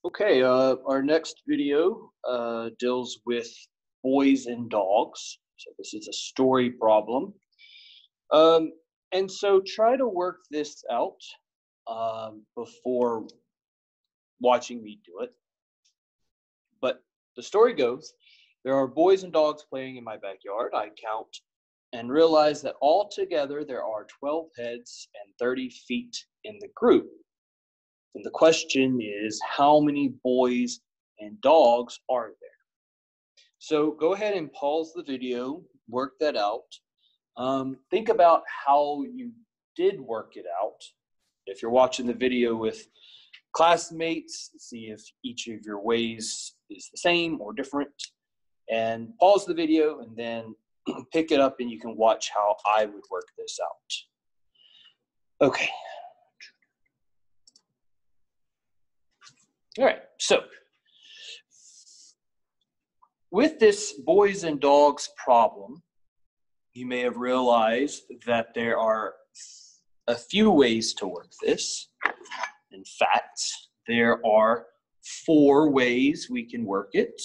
Okay, our next video deals with boys and dogs. So this is a story problem. Um, and so try to work this out before watching me do it. But the story goes, there are boys and dogs playing in my backyard. I count and realize that altogether there are 12 heads and 30 feet in the group. And the question is, how many boys and dogs are there? So go ahead and pause the video, work that out. Think about how you did work it out. If you're watching the video with classmates, see if each of your ways is the same or different. And pause the video and then pick it up and you can watch how I would work this out. Okay. All right, so with this boys and dogs problem, you may have realized that there are a few ways to work this. In fact, there are 4 ways we can work it.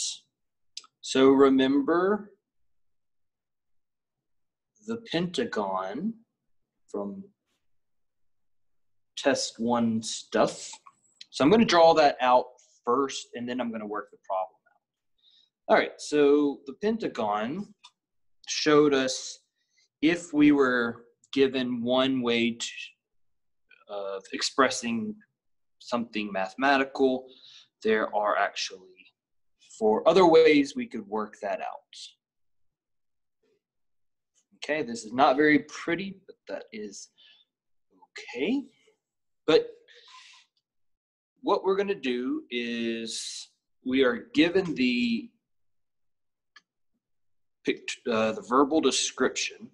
So remember the pentagon from test 1 stuff. So I'm going to draw that out first, and then I'm going to work the problem out. All right, so the pentagon showed us if we were given one way of expressing something mathematical, there are actually 4 other ways we could work that out. Okay, this is not very pretty, but that is okay. But what we're going to do is we are given the verbal description,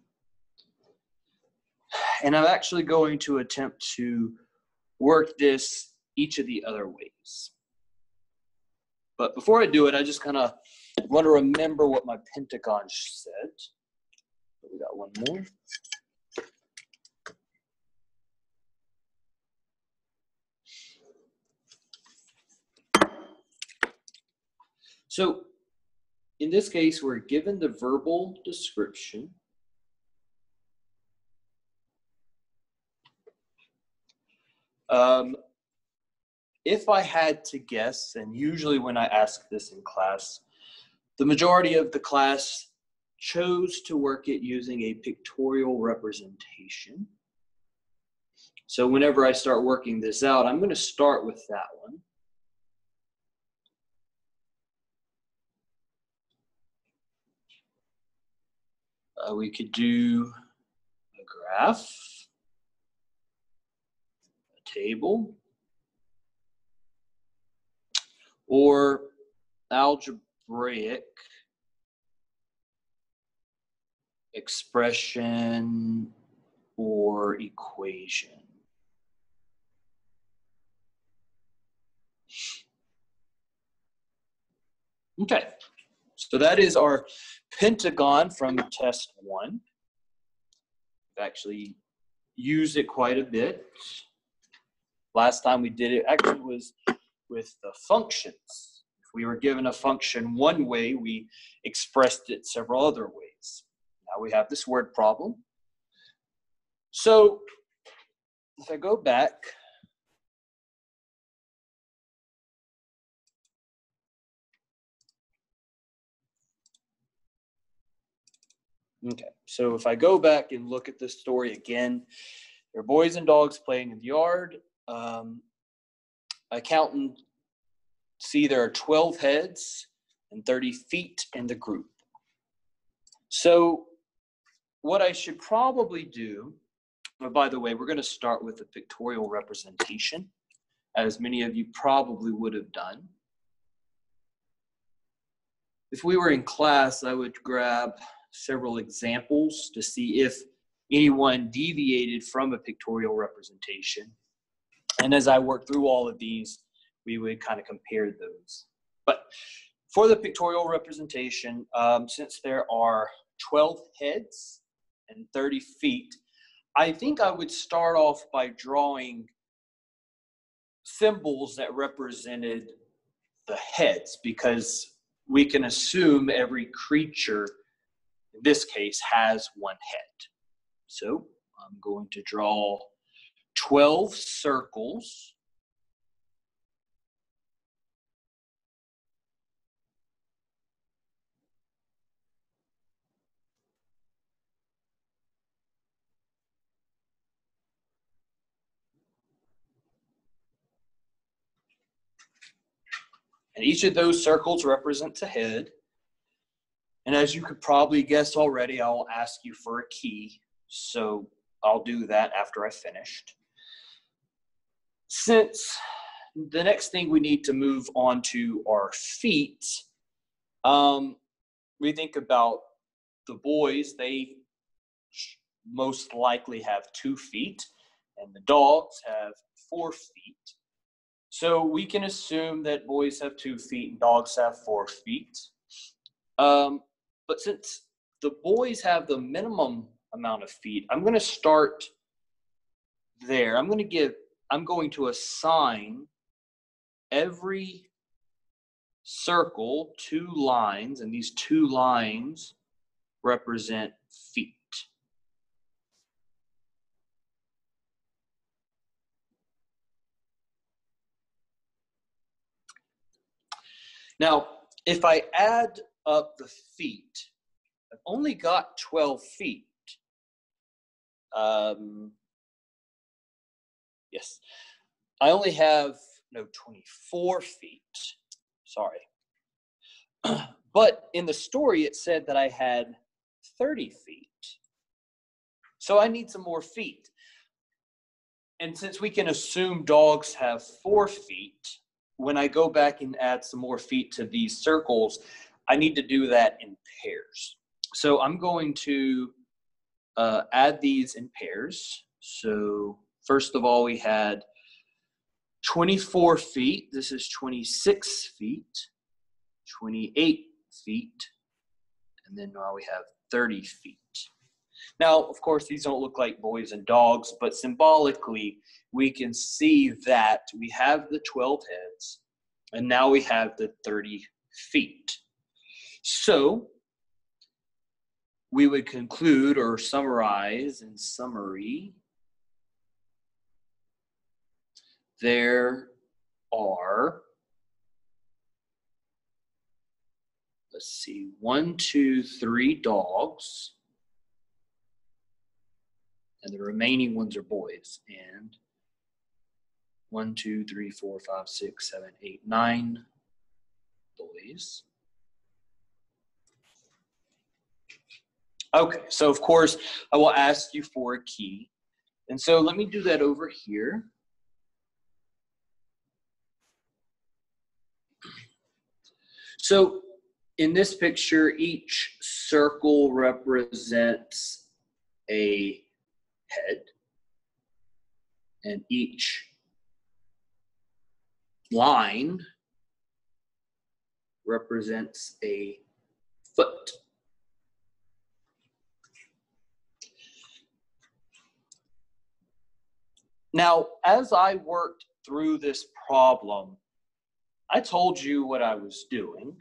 and I'm actually going to attempt to work this each of the other ways. But before I do it, I just kind of want to remember what my pentagon said. We got one more. So in this case, we're given the verbal description. If I had to guess, and usually when I ask this in class, the majority of the class chose to work it using a pictorial representation. So whenever I start working this out, I'm going to start with that one. We could do a graph, a table, or algebraic expression or equation. Okay, so that is our pentagon from test 1. We've actually used it quite a bit. Last time we did it actually was with the functions. If we were given a function one way, we expressed it several other ways. Now we have this word problem. So if I go back, okay, so if I go back and look at this story again, there are boys and dogs playing in the yard. I count and see there are 12 heads and 30 feet in the group. So what I should probably do, by the way, we're going to start with a pictorial representation, as many of you probably would have done. If we were in class, I would grab several examples to see if anyone deviated from a pictorial representation. And as I work through all of these, we would kind of compare those. But for the pictorial representation, since there are 12 heads and 30 feet, I think I would start off by drawing symbols that represented the heads, because we can assume every creature, in this case, has one head. So I'm going to draw 12 circles. And each of those circles represents a head. And as you could probably guess already, I'll ask you for a key. So I'll do that after I finished. Since the next thing we need to move on to are feet, we think about the boys, they most likely have 2 feet, and the dogs have 4 feet. So we can assume that boys have 2 feet and dogs have 4 feet. But since the boys have the minimum amount of feet, I'm going to start there. I'm going to assign every circle 2 lines, and these 2 lines represent feet. Now, if I add up the feet, I've only got 12 feet. Yes, I only have 24 feet. Sorry. But in the story, it said that I had 30 feet. So I need some more feet. And since we can assume dogs have 4 feet, when I go back and add some more feet to these circles, I need to do that in pairs. So I'm going to add these in pairs. So first of all, we had 24 feet. This is 26 feet, 28 feet, and then now we have 30 feet. Now, of course, these don't look like boys and dogs, but symbolically, we can see that we have the 12 heads, and now we have the 30 feet. So we would conclude or summarize in summary, there are, let's see, 1, 2, 3 dogs, and the remaining ones are boys. And 1, 2, 3, 4, 5, 6, 7, 8, 9 boys. Okay, so of course, I will ask you for a key. And so let me do that over here. So in this picture, each circle represents a head, and each line represents a foot. Now, as I worked through this problem, I told you what I was doing.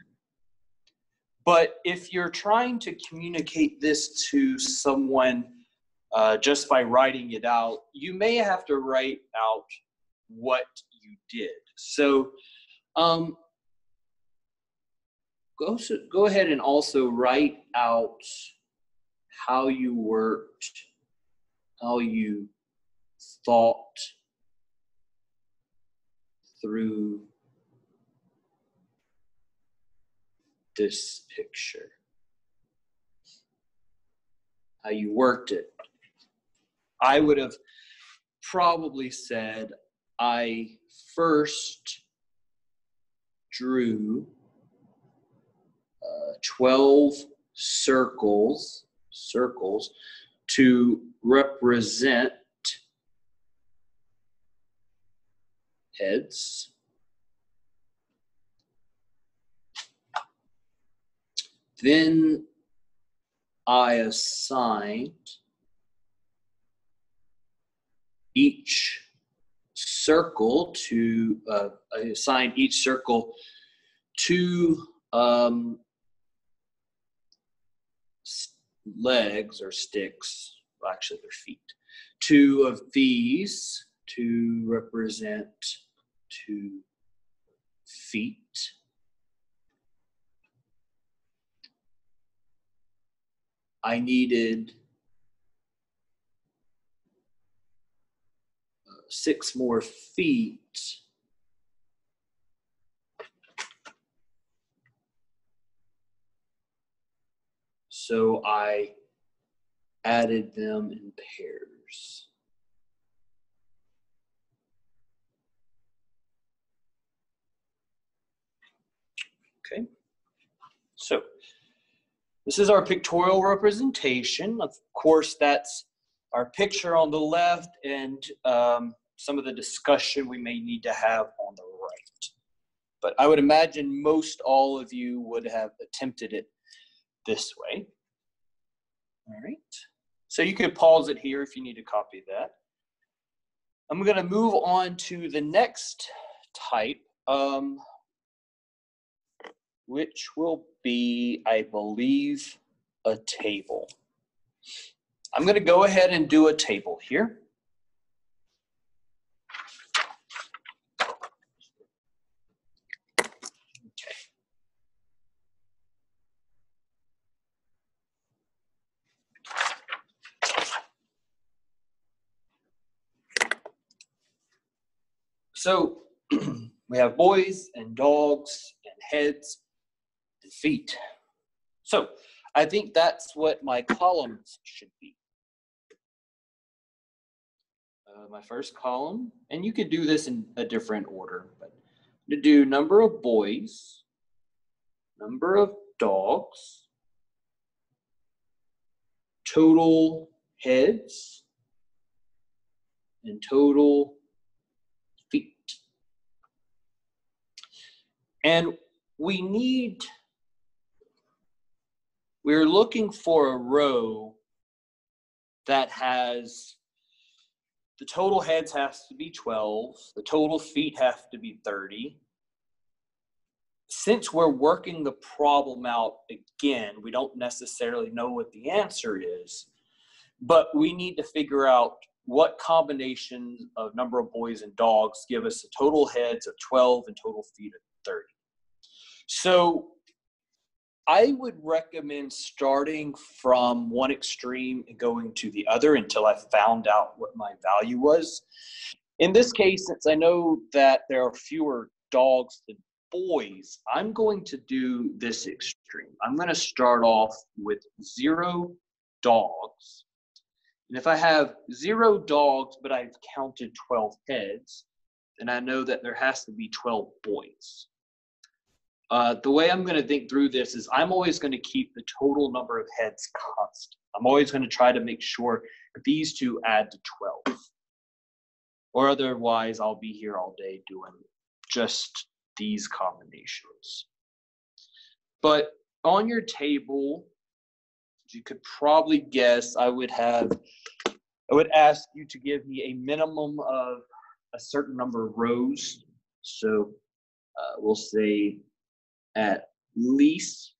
But if you're trying to communicate this to someone just by writing it out, you may have to write out what you did. So go ahead and also write out how you worked, how you thought through this picture, how you worked it. I would have probably said I first drew 12 circles to represent heads. Then I assigned each circle to two legs or sticks, well, actually they're feet, two of these to represent 2 feet. I needed 6 more feet so I added them in pairs. Okay, so this is our pictorial representation. Of course, that's our picture on the left and some of the discussion we may need to have on the right. But I would imagine most all of you would have attempted it this way. All right, so you could pause it here if you need to copy that. I'm going to move on to the next type, which will be, I believe, a table. I'm going to go ahead and do a table here. Okay. So we have boys and dogs and heads and feet. So I think that's what my columns should be. My first column, and you could do this in a different order, but to do number of boys, number of dogs, total heads, and total feet. And we're looking for a row that has the total heads has to be 12, the total feet have to be 30. Since we're working the problem out again, we don't necessarily know what the answer is, but we need to figure out what combination of number of boys and dogs give us a total heads of 12 and total feet of 30. So I would recommend starting from one extreme and going to the other until I found out what my value was. In this case, since I know that there are fewer dogs than boys, I'm going to do this extreme. I'm going to start off with 0 dogs. And if I have 0 dogs, but I've counted 12 heads, then I know that there has to be 12 boys. The way I'm going to think through this is I'm always going to keep the total number of heads constant. I'm always going to try to make sure that these two add to 12. Or otherwise, I'll be here all day doing just these combinations. But on your table, you could probably guess I would ask you to give me a minimum of a certain number of rows. So we'll say at least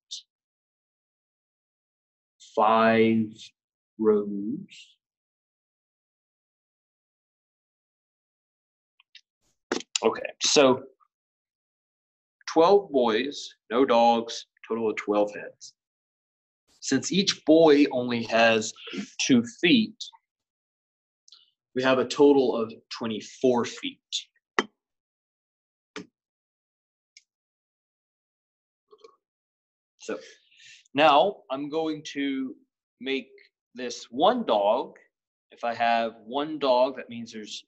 5 rows. Okay, so 12 boys, no dogs, total of 12 heads. Since each boy only has 2 feet, we have a total of 24 feet. So now I'm going to make this 1 dog. If I have 1 dog, that means there's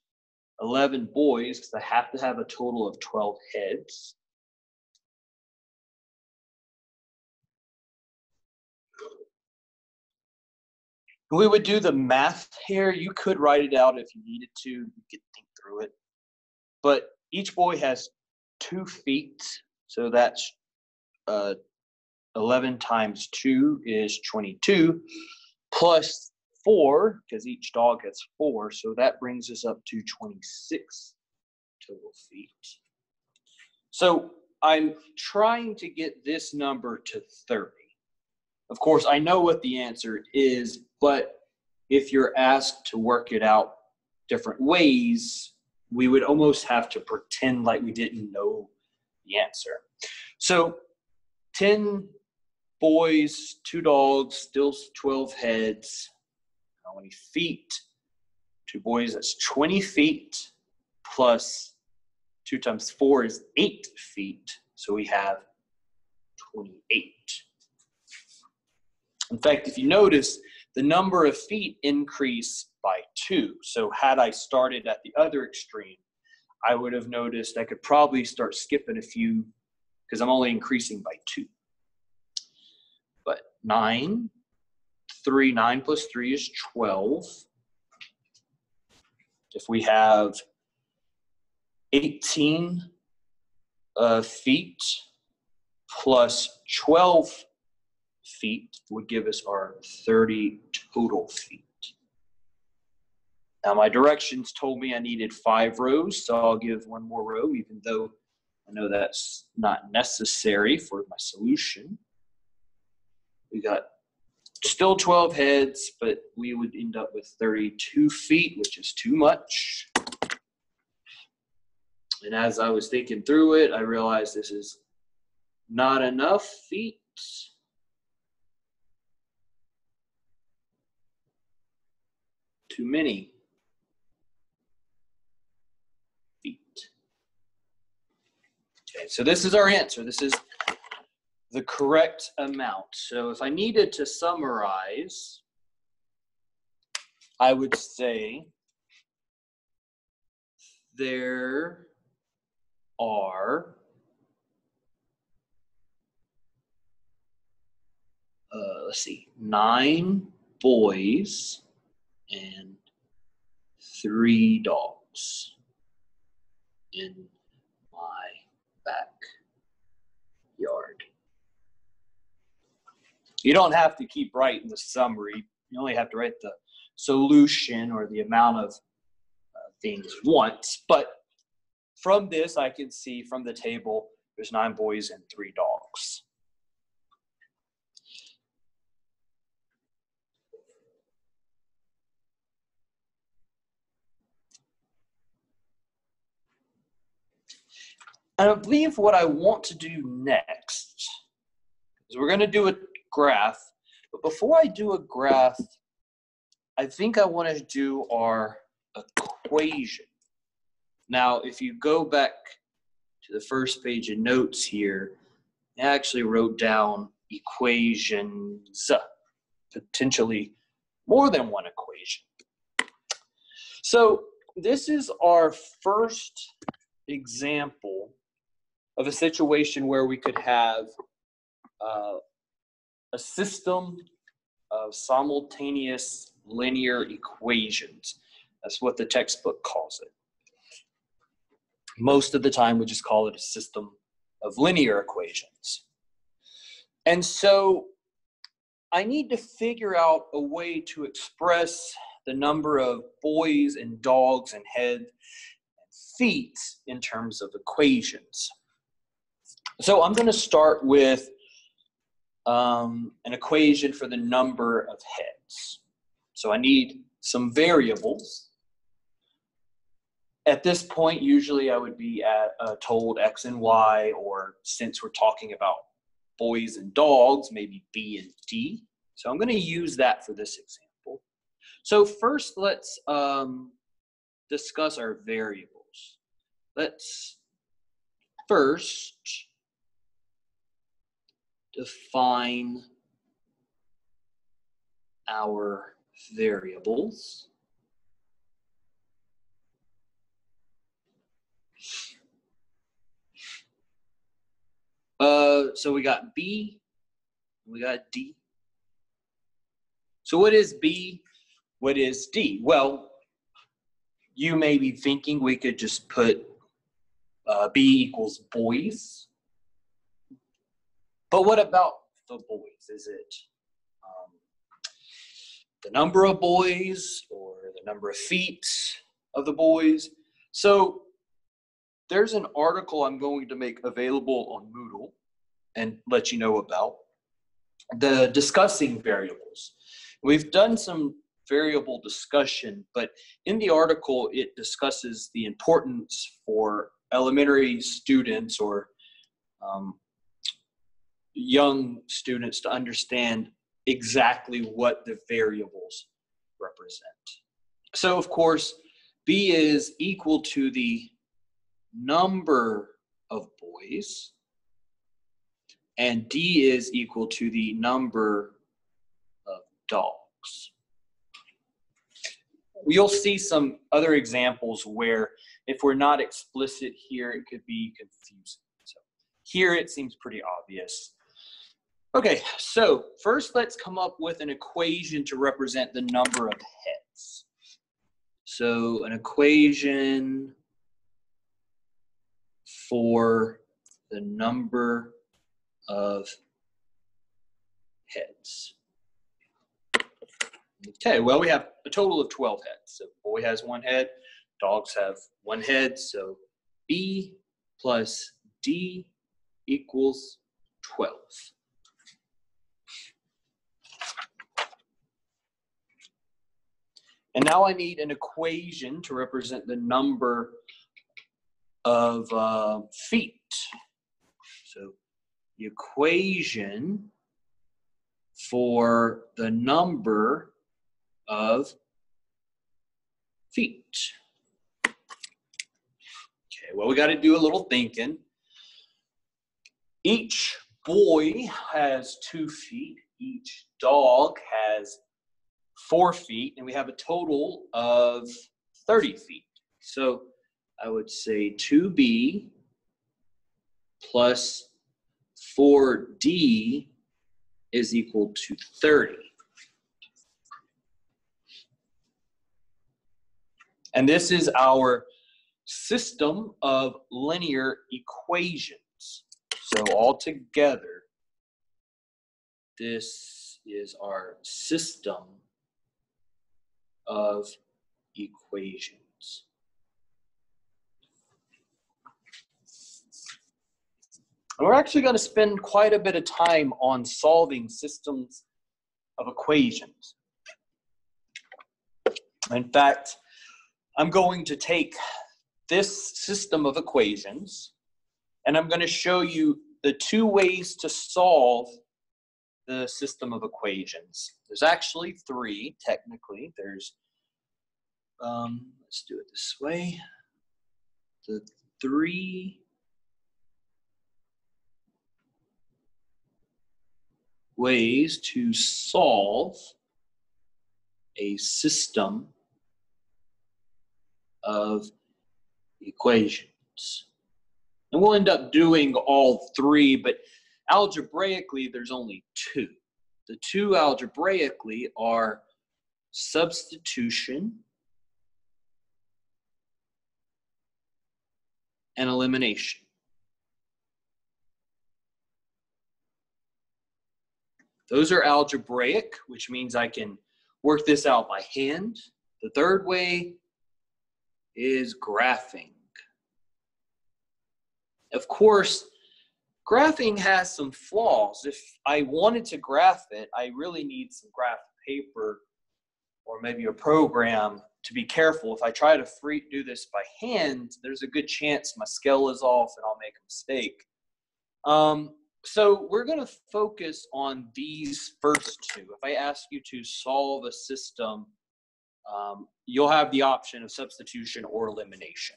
11 boys because I have to have a total of 12 heads. We would do the math here. You could write it out if you needed to. You could think through it. But each boy has 2 feet, so that's 11 times 2 is 22, plus 4, because each dog has 4, so that brings us up to 26 total feet. So I'm trying to get this number to 30. Of course, I know what the answer is, but if you're asked to work it out different ways, we would almost have to pretend like we didn't know the answer. So 10 boys, 2 dogs, still 12 heads. How many feet? 2 boys, that's 20 feet, plus 2 times 4 is 8 feet. So we have 28. In fact, if you notice, the number of feet increase by 2. So had I started at the other extreme, I would have noticed I could probably start skipping a few because I'm only increasing by 2. But 9 plus 3 is 12. If we have 18 feet plus 12 feet would give us our 30 total feet. Now my directions told me I needed 5 rows, so I'll give 1 more row, even though I know that's not necessary for my solution. We got still 12 heads, but we would end up with 32 feet, which is too much. And as I was thinking through it, I realized this is not enough feet. Too many feet. Okay, so this is our answer. This is the correct amount. So if I needed to summarize, I would say there are let's see, 9 boys and 3 dogs in my backyard. You don't have to keep writing the summary. You only have to write the solution or the amount of things once. But from this, I can see from the table, there's 9 boys and 3 dogs. And I believe what I want to do next is we're going to do a graph. But before I do a graph, I think I want to do our equation. Now, if you go back to the first page of notes here, I actually wrote down equations, potentially more than one equation. So this is our first example of a situation where we could have a system of simultaneous linear equations. That's what the textbook calls it. Most of the time, we just call it a system of linear equations. And so I need to figure out a way to express the number of boys and dogs and heads and feet in terms of equations. So I'm going to start with an equation for the number of heads. So I need some variables. At this point, usually I would be told X and Y, or since we're talking about boys and dogs, maybe B and D. So I'm going to use that for this example. So first, let's discuss our variables. Let's first define our variables. So we got B, we got D. So what is B? What is D? Well, you may be thinking we could just put B equals boys. But what about the boys? Is it the number of boys or the number of feet of the boys? So there's an article I'm going to make available on Moodle and let you know about the discussing variables. We've done some variable discussion, but in the article, it discusses the importance for elementary students or young students to understand exactly what the variables represent. So, of course, B is equal to the number of boys, and D is equal to the number of dogs. You'll see some other examples where if we're not explicit here, it could be confusing. So here it seems pretty obvious. Okay, so first let's come up with an equation to represent the number of heads. So an equation for the number of heads. Okay, well, we have a total of 12 heads. So boy has one head, dogs have one head. So B plus D equals 12. And now I need an equation to represent the number of feet. So the equation for the number of feet. Okay, well, we got to do a little thinking. Each boy has 2 feet. Each dog has 4 feet, and we have a total of 30 feet. So I would say 2B plus 4D is equal to 30. And this is our system of linear equations. So altogether, this is our system of equations. And we're actually going to spend quite a bit of time on solving systems of equations. In fact, I'm going to take this system of equations and I'm going to show you the 2 ways to solve the system of equations. There's actually 3, technically. There's, let's do it this way. The 3 ways to solve a system of equations. And we'll end up doing all 3, but algebraically, there's only 2. The 2 algebraically are substitution and elimination. Those are algebraic, which means I can work this out by hand. The 3rd way is graphing. Of course, graphing has some flaws. If I wanted to graph it, I really need some graph paper or maybe a program to be careful. If I try to do this by hand, there's a good chance my scale is off and I'll make a mistake. So we're going to focus on these first 2. If I ask you to solve a system, you'll have the option of substitution or elimination.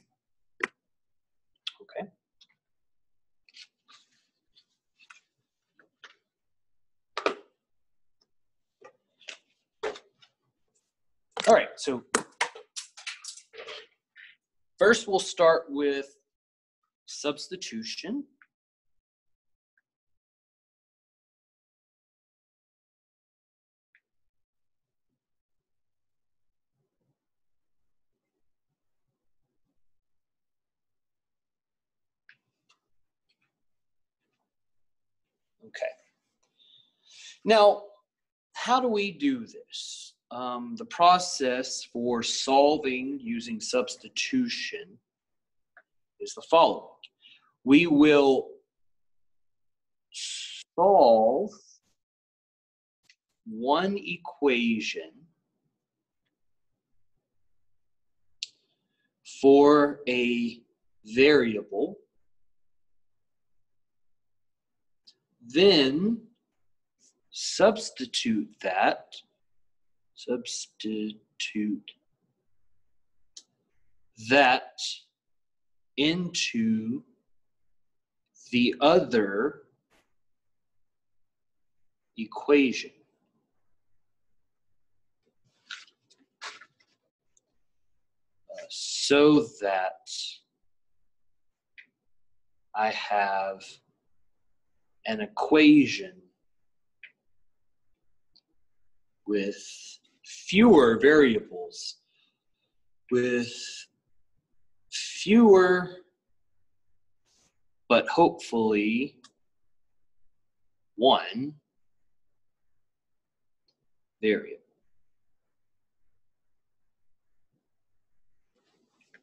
Okay. All right, so first we'll start with substitution. Okay. Now, how do we do this? The process for solving using substitution is the following. We will solve one equation for a variable, then substitute that into the other equation. So that I have an equation with fewer variables, with fewer, but hopefully one variable.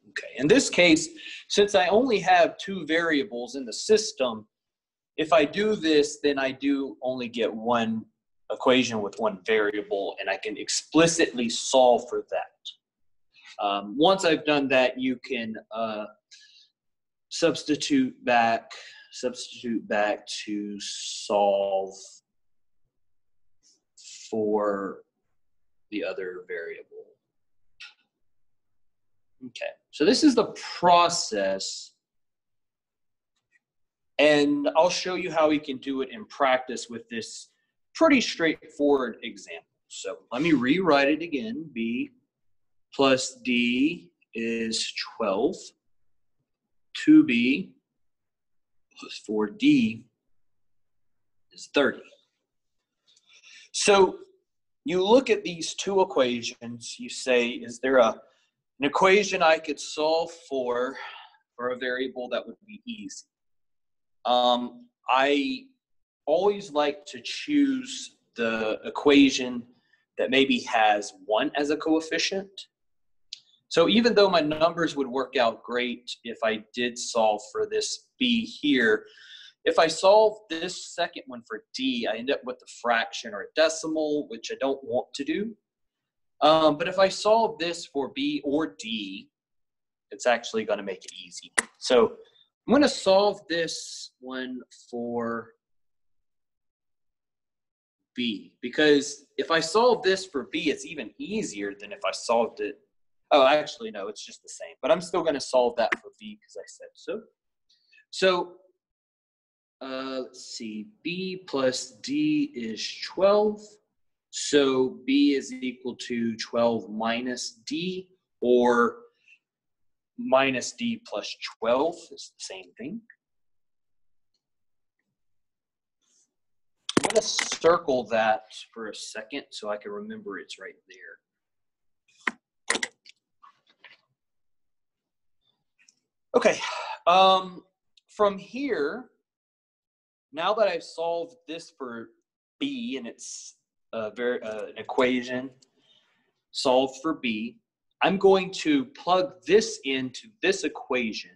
Okay, in this case, since I only have two variables in the system, if I do this, then I do only get one equation with one variable, and I can explicitly solve for that. Once I've done that, you can substitute back to solve for the other variable. Okay, so this is the process, and I'll show you how we can do it in practice with this pretty straightforward example. So let me rewrite it again. B plus D is 12. 2B plus 4D is 30. So you look at these two equations, you say, is there an equation I could solve for a variable that would be easy? I always like to choose the equation that maybe has 1 as a coefficient. So even though my numbers would work out great if I did solve for this B here, if I solve this second one for D, I end up with a fraction or a decimal, which I don't want to do. But if I solve this for B or D, it's actually going to make it easy. So I'm going to solve this one for B, because if I solve this for B, it's even easier than if I solved it. Oh, actually, no, it's just the same. But I'm still going to solve that for B because I said so. So let's see. B plus D is 12. So B is equal to 12 minus D, or minus D plus 12 is the same thing. I'm going to circle that for a second so I can remember it's right there. Okay, from here, now that I've solved this for B, and it's an equation solved for B, I'm going to plug this into this equation,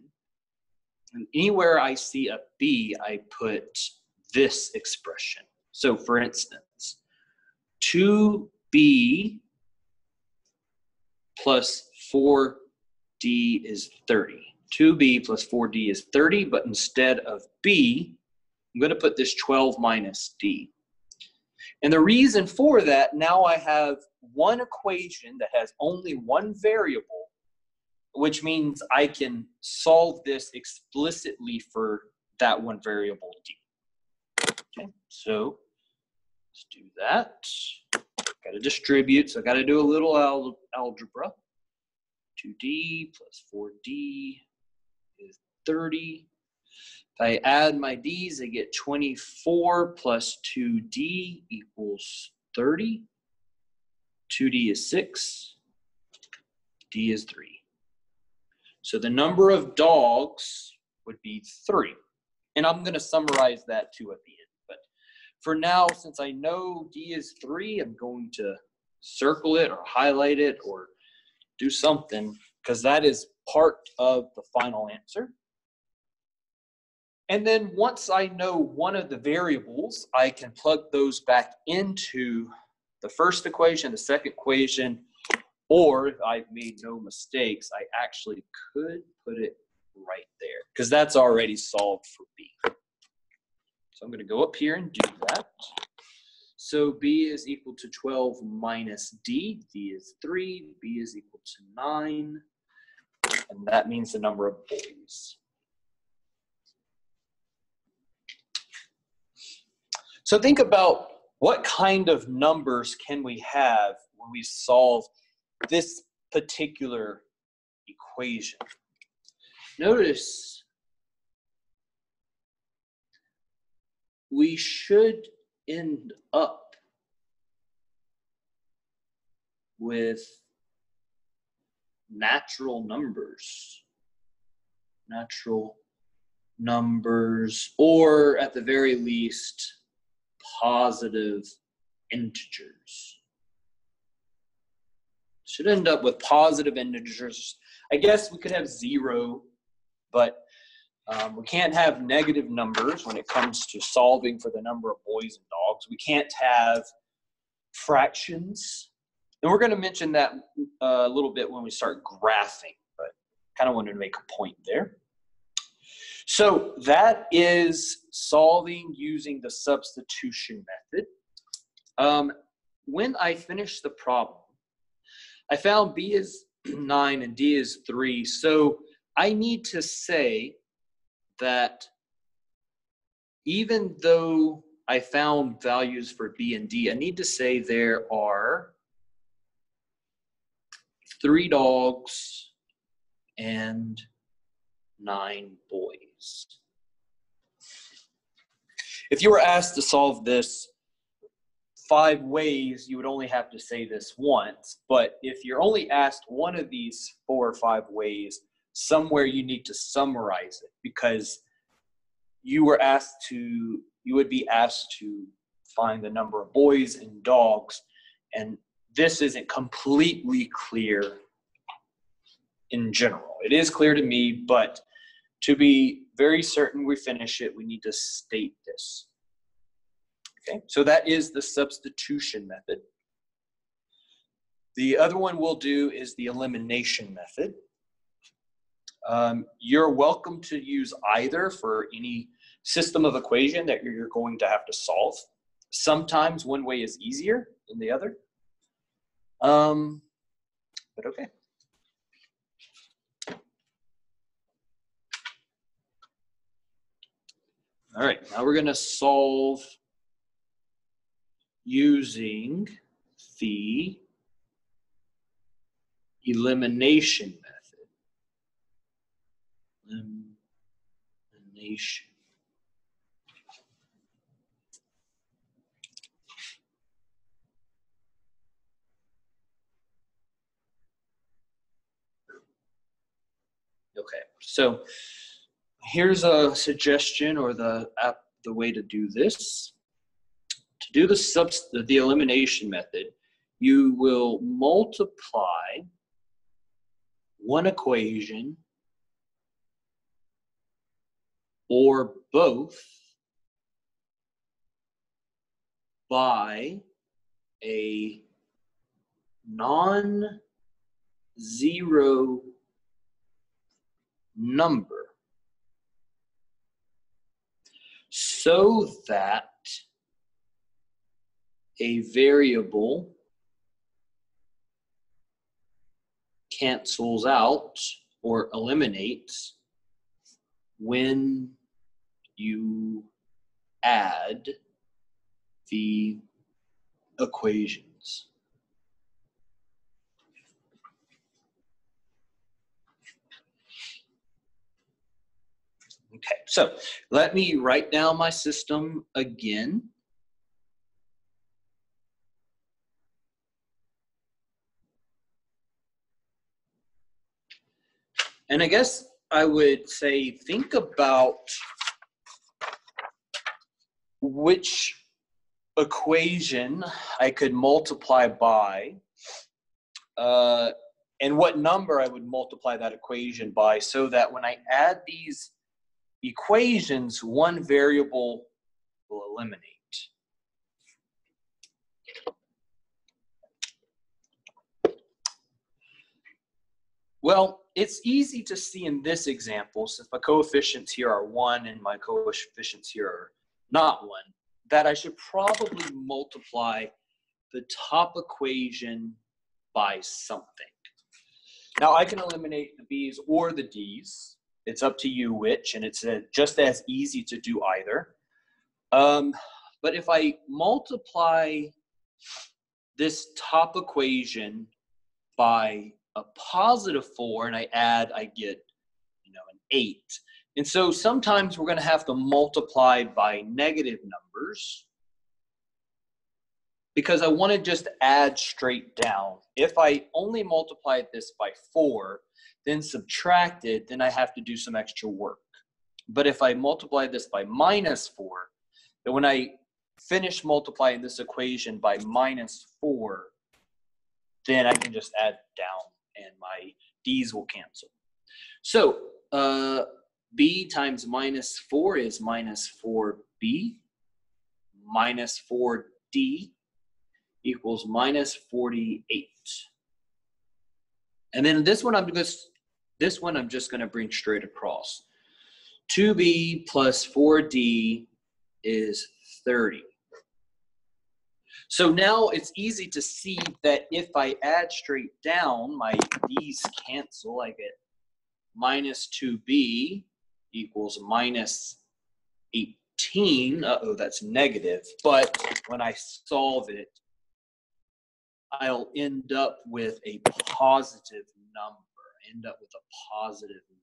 and anywhere I see a B, I put this expression. So for instance, 2B plus 4D is 30. 2B plus 4D is 30, but instead of B, I'm going to put this 12 minus D. And the reason for that, now I have one equation that has only one variable, which means I can solve this explicitly for that one variable D. Okay, so let's do that. Got to distribute, so I got to do a little algebra. 2D plus 4D is 30. If I add my D's, I get 24 plus 2D equals 30. 2D is 6. D is 3. So the number of dogs would be 3. And I'm going to summarize that too at the end. But for now, since I know D is 3, I'm going to circle it or highlight it or do something, because that is part of the final answer. And then once I know one of the variables, I can plug those back into the first equation, the second equation, or if I've made no mistakes, I actually could put it right there because that's already solved for B. So I'm going to go up here and do that. So B is equal to 12 minus D. D is 3. B is equal to 9. And that means the number of boys. So think about what kind of numbers can we have when we solve this particular equation. Notice we should end up with natural numbers, or at the very least, positive integers. Should end up with positive integers. I guess we could have 0, but we can't have negative numbers when it comes to solving for the number of boys and dogs. We can't have fractions. And we're going to mention that a little bit when we start graphing, but kind of wanted to make a point there. So that is solving using the substitution method. When I finished the problem, I found B is 9 and D is 3. So I need to say that even though I found values for B and D, I need to say there are 3 dogs and 9 boys. If you were asked to solve this 5 ways, you would only have to say this once. But if you're only asked one of these 4 or 5 ways, somewhere you need to summarize it because you would be asked to find the number of boys and dogs, and this isn't completely clear in general. It is clear to me, but to be very certain we finish it, we need to state this. Okay, so that is the substitution method. The other one we'll do is the elimination method. You're welcome to use either for any system of equation that you're going to have to solve. Sometimes one way is easier than the other. But okay. All right, now we're going to solve using the elimination method. Elimination. Okay, so here's a suggestion or the way to do this. To do the elimination method, you will multiply one equation or both by a non-zero number so that a variable cancels out or eliminates when you add the equations. Okay, so let me write down my system again. And I guess I would say think about which equation I could multiply by and what number I would multiply that equation by so that when I add these equations, one variable will eliminate. Well, it's easy to see in this example, since my coefficients here are 1 and my coefficients here are not 1, that I should probably multiply the top equation by something. Now, I can eliminate the b's or the d's. It's up to you which, and it's just as easy to do either. But if I multiply this top equation by a positive 4 and I add, I get, an 8. And so sometimes we're going to have to multiply by negative numbers because I want to just add straight down. If I only multiplied this by 4, then subtract it, then I have to do some extra work. But if I multiply this by -4, then when I finish multiplying this equation by -4, then I can just add down and my d's will cancel. So b times -4 is -4b. -4d equals -48. And then this one I'm just going to bring straight across. 2b plus 4d is 30. So now it's easy to see that if I add straight down, my d's cancel. I get -2b equals -18. Uh-oh, that's negative. But when I solve it, I'll end up with a positive number. I end up with a positive 9.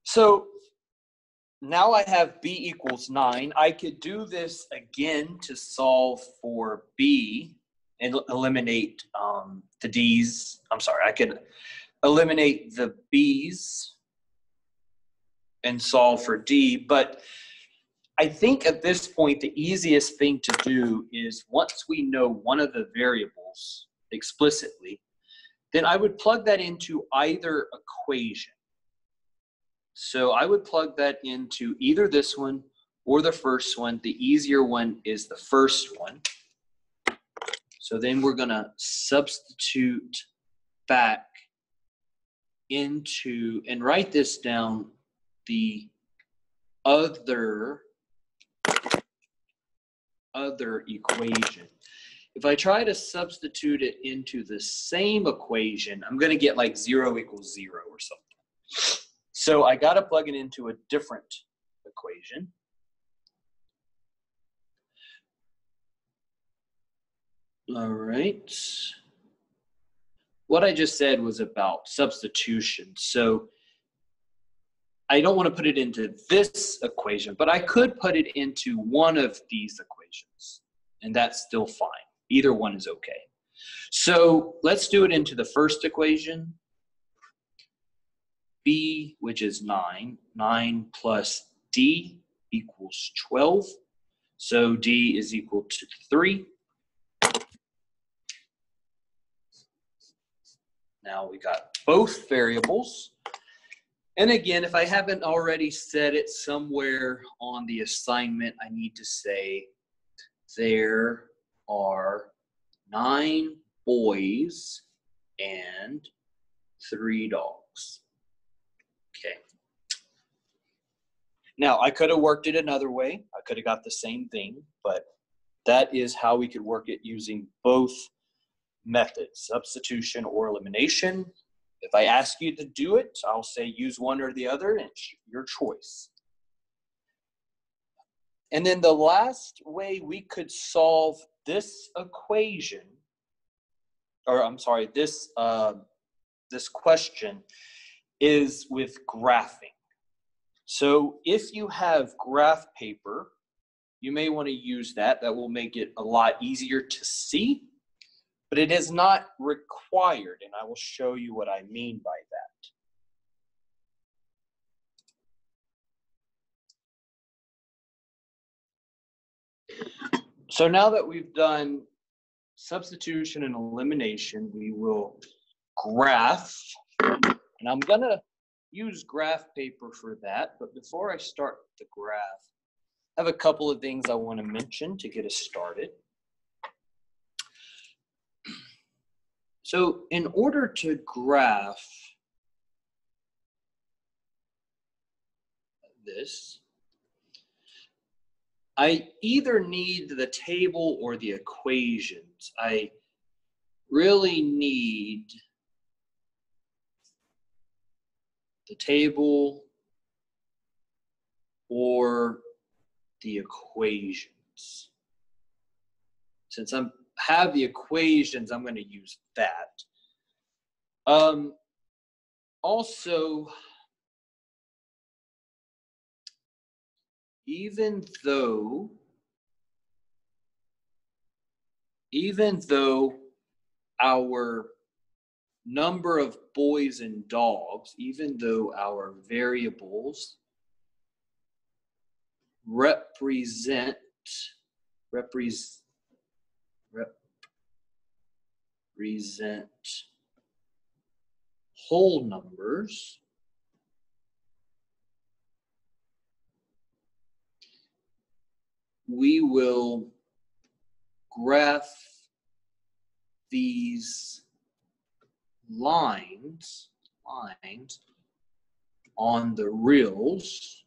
So now I have b equals 9. I could do this again to solve for b and eliminate the d's. I'm sorry, I could eliminate the b's and solve for d. But I think at this point, the easiest thing to do is once we know one of the variables explicitly, then I would plug that into either equation. So I would plug that into either this one or the first one. The easier one is the first one. So then we're going to substitute back into, and write this down, the other equation. If I try to substitute it into the same equation, I'm going to get like 0 equals 0 or something. So I got to plug it into a different equation. All right. What I just said was about substitution. So I don't want to put it into this equation, but I could put it into one of these equations, and that's still fine. Either one is okay. So let's do it into the first equation. B, which is 9. 9 plus D equals 12. So D is equal to 3. Now we got both variables. And again, if I haven't already said it somewhere on the assignment, I need to say there are 9 boys and 3 dogs. Okay. Now, I could have worked it another way. I could have got the same thing, but that is how we could work it using both methods, substitution or elimination. If I ask you to do it, I'll say use one or the other, and it's your choice. And then the last way we could solve this equation, or I'm sorry, this question is with graphing. So if you have graph paper, you may want to use that. That will make it a lot easier to see, but it is not required, and I will show you what I mean by that. So now that we've done substitution and elimination, we will graph, and I'm gonna use graph paper for that, but before I start the graph, I have a couple of things I want to mention to get us started. So in order to graph this, I either need the table or the equations. I really need the table or the equations. Since I have the equations, I'm going to use that. Also, even though our number of boys and dogs, even though our variables represent whole numbers, we will graph these lines on the reals,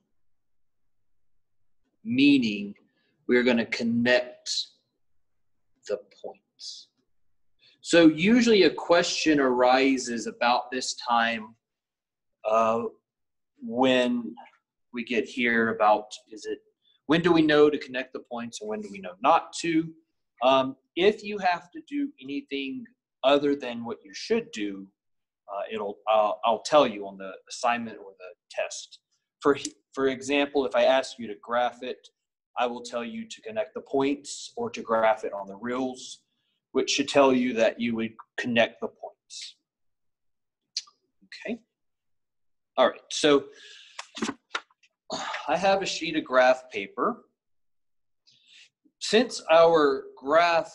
meaning we're going to connect the points. So usually a question arises about this time when we get here about when do we know to connect the points and when do we know not to? If you have to do anything other than what you should do, I'll tell you on the assignment or the test. For example, if I ask you to graph it, I will tell you to connect the points or to graph it on the reals, which should tell you that you would connect the points. Okay. All right. So I have a sheet of graph paper. Since our graph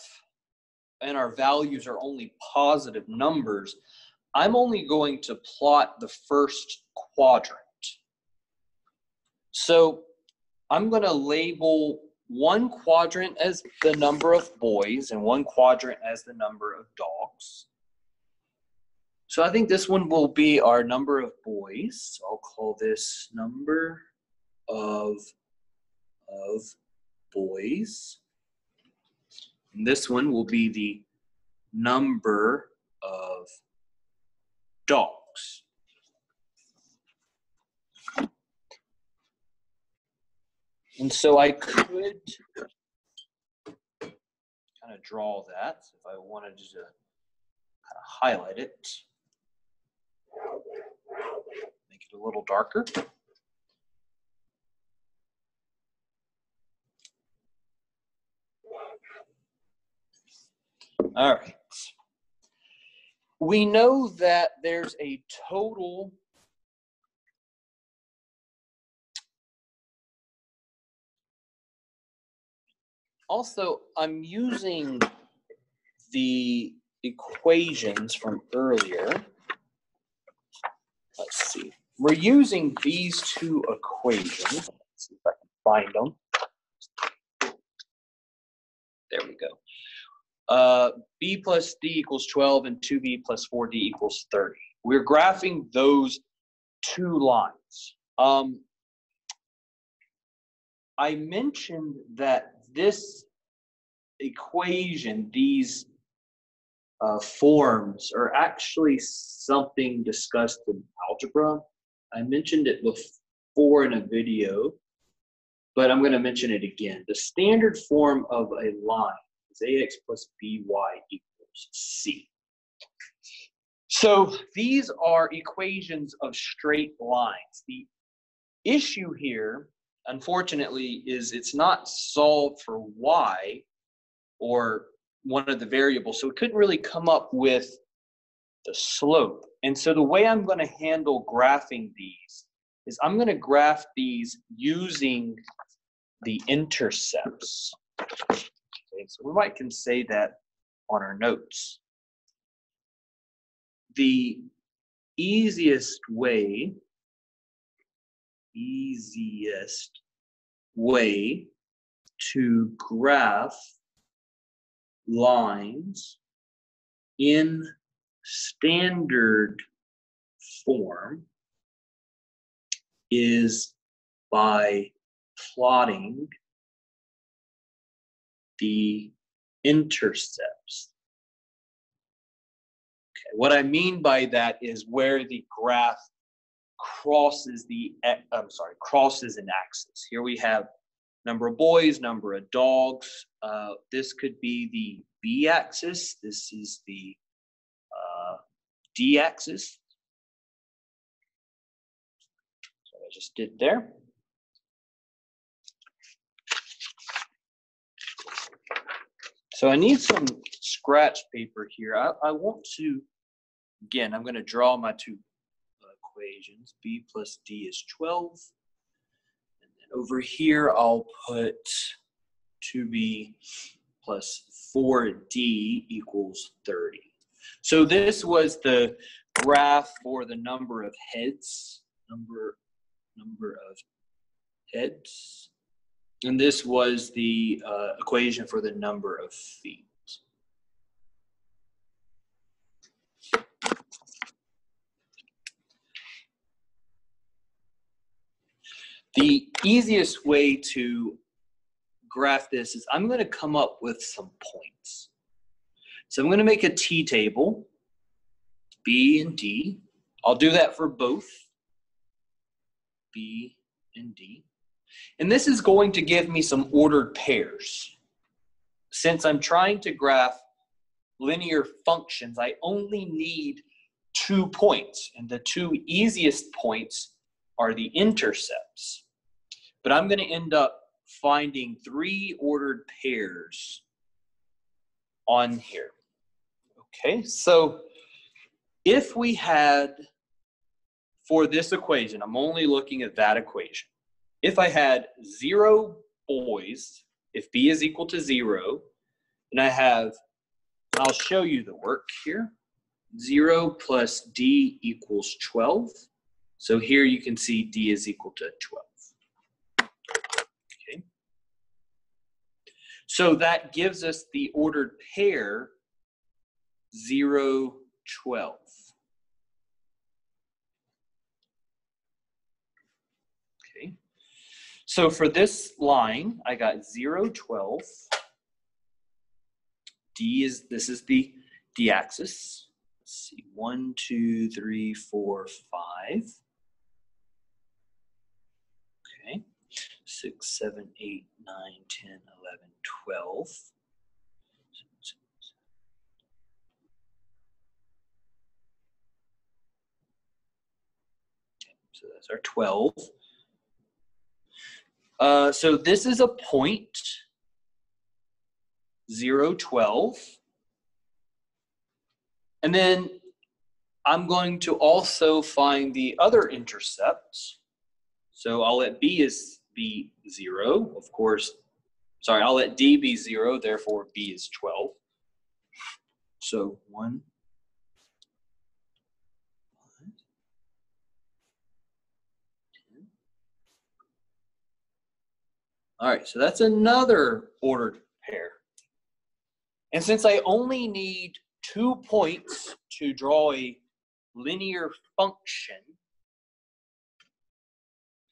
and our values are only positive numbers, I'm only going to plot the first quadrant. So I'm going to label one quadrant as the number of boys and one quadrant as the number of dogs. So I think this one will be our number of boys. So I'll call this number of boys. And this one will be the number of dogs. And so I could kind of draw that if I wanted to kind of highlight it, make it a little darker. All right. We know that there's a total also, I'm using the equations from earlier. Let's see. We're using these two equations. Let's see if I can find them. There we go. B plus D equals 12 and 2B plus 4D equals 30. We're graphing those two lines. I mentioned that this equation, these forms, are actually something discussed in algebra. I mentioned it before in a video, but I'm going to mention it again. The standard form of a line is AX plus BY equals C. So these are equations of straight lines. The issue here, unfortunately, is it's not solved for Y or one of the variables, so it couldn't really come up with the slope. And so the way I'm going to handle graphing these is I'm going to graph these using the intercepts. Okay, so we can say that on our notes. The easiest way to graph lines in standard form is by plotting the intercepts. Okay, what I mean by that is where the graph crosses crosses an axis. Here we have number of boys, number of dogs. This could be the b-axis. This is the d-axis. So I just did there. So I need some scratch paper here. I want to, again, I'm going to draw my two equations. B plus D is 12. And then over here, I'll put 2B plus 4D equals 30. So this was the graph for the number of heads, number of heads. And this was the equation for the number of feet. The easiest way to graph this is I'm going to come up with some points. So I'm going to make a t-table, B and D. I'll do that for both, B and D. And this is going to give me some ordered pairs. Since I'm trying to graph linear functions, I only need 2 points. And the 2 easiest points are the intercepts. But I'm going to end up finding 3 ordered pairs on here. Okay, so if we had, for this equation, I'm only looking at that equation. If I had 0 boys, if B is equal to 0, and I have, I'll show you the work here, 0 plus D equals 12. So here you can see D is equal to 12. Okay. So that gives us the ordered pair 0, 12. Okay. So for this line, I got 0, 12. This is the d-axis. Let's see, 1, 2, 3, 4, 5. Okay, 6, 7, 8, 9, 10, 11, 12. So that's our 12. So this is a point, 0, 12. And then I'm going to also find the other intercepts. So I'll let B be 0, of course. Sorry, I'll let D be 0, therefore B is 12. So 1, 5, 10. All right, so that's another ordered pair. And since I only need 2 points to draw a linear function,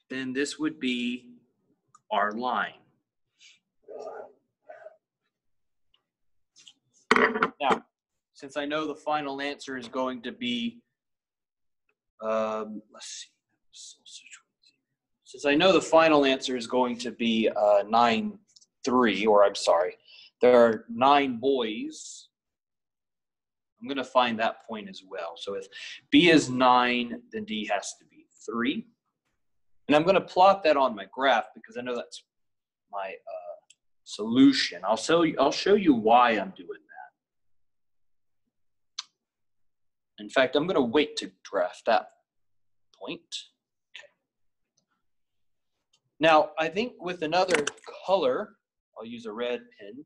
then this would be our line. Now, since I know the final answer is going to be, let's see. Since I know the final answer is going to be 9, 3, or I'm sorry, there are 9 boys, I'm going to find that point as well. So if B is 9, then D has to be 3. And I'm going to plot that on my graph because I know that's my solution. I'll show you why I'm doing that. In fact, I'm going to wait to graph that point. Okay. Now, I think with another color, I'll use a red pen.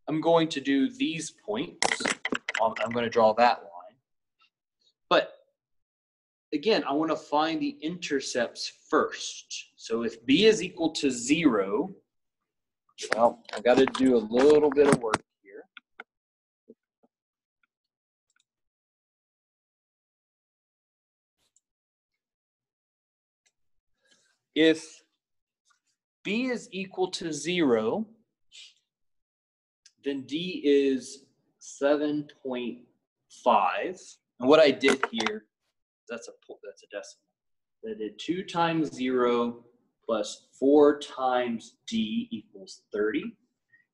I'm going to do these points. I'm going to draw that line. But again, I want to find the intercepts first. So if b is equal to 0, well, I got to do a little bit of work here. If b is equal to 0, then d is 7.5. And what I did here, that's a decimal. I did 2 times 0 plus 4 times d equals 30.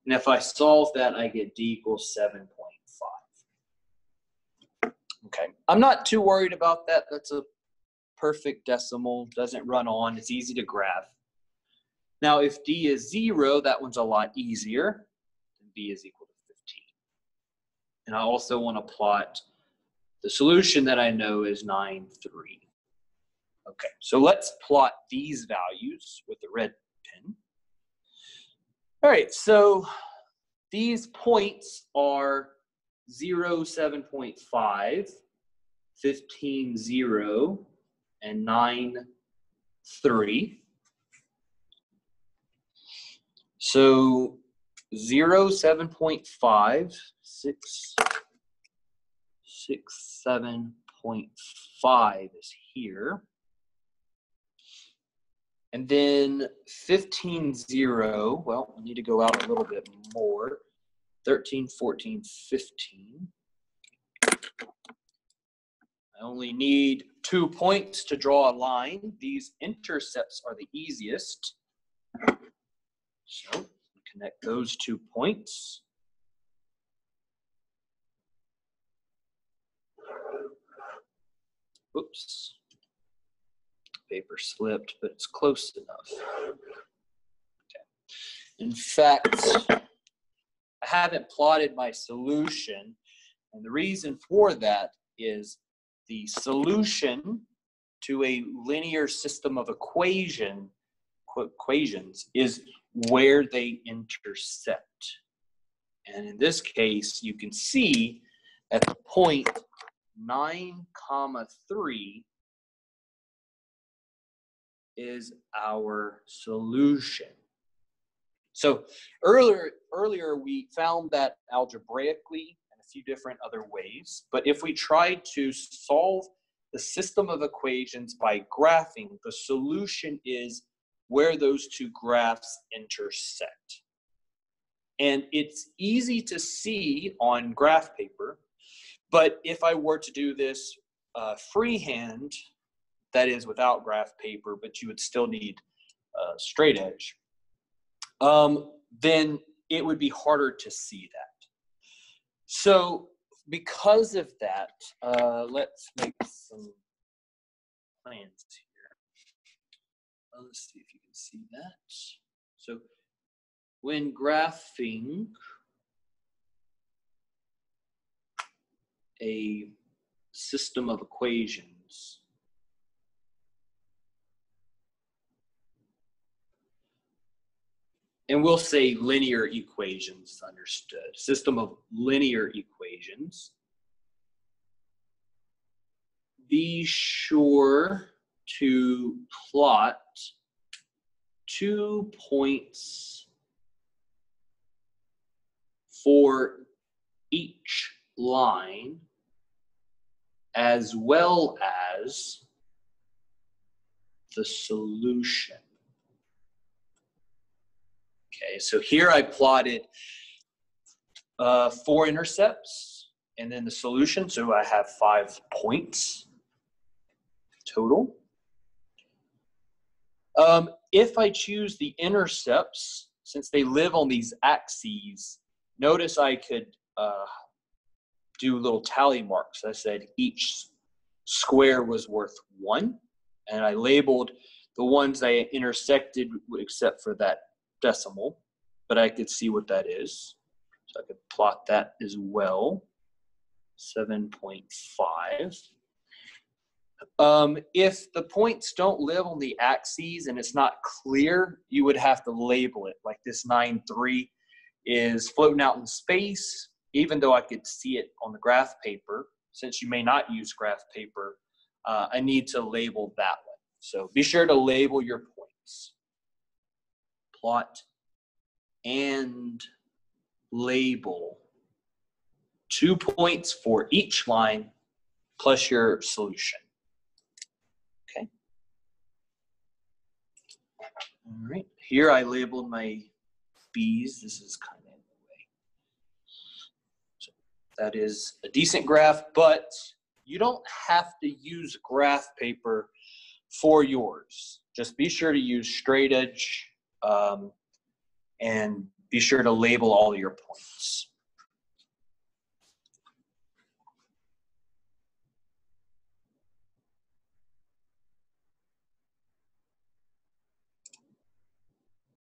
And if I solve that, I get d equals 7.5. Okay, I'm not too worried about that. That's a perfect decimal, doesn't run on, it's easy to graph. Now, if d is 0, that one's a lot easier. B is equal to 15. And I also want to plot the solution that I know is 9, 3. Okay, so let's plot these values with the red pen. All right, so these points are 0, 7.5, 15, 0, and 9, 3. So 0, 7.5, 6, 7.5 is here. And then 15, 0, well, I need to go out a little bit more. 13, 14, 15. I only need 2 points to draw a line. These intercepts are the easiest. So connect those 2 points. Oops. Paper slipped, but it's close enough. Okay. In fact, I haven't plotted my solution, and the reason for that is the solution to a linear system of equations is where they intersect. And in this case, you can see at the point 9, 3 is our solution. So earlier we found that algebraically and a few different other ways, but if we try to solve the system of equations by graphing, the solution is where those two graphs intersect. And it's easy to see on graph paper, but if I were to do this freehand, that is without graph paper, but you would still need a straight edge, then it would be harder to see that. So because of that, let's make some plans here. Let's see if you can see that. So when graphing a system of equations, and we'll say linear equations, understood, system of linear equations, be sure to plot 2 points for each line as well as the solution. Okay, so here I plotted 4 intercepts and then the solution, so I have 5 points total. If I choose the intercepts, since they live on these axes, notice I could do little tally marks. I said each square was worth 1, and I labeled the ones I intersected except for that decimal, but I could see what that is. So I could plot that as well, 7.5. If the points don't live on the axes and it's not clear, you would have to label it. Like this 9, 3 is floating out in space, even though I could see it on the graph paper. Since you may not use graph paper, I need to label that one. So be sure to label your points. Plot and label 2 points for each line plus your solution. Okay. All right. Here I labeled my B's. This is kind of in the way. So that is a decent graph, but you don't have to use graph paper for yours. Just be sure to use straight edge and be sure to label all your points.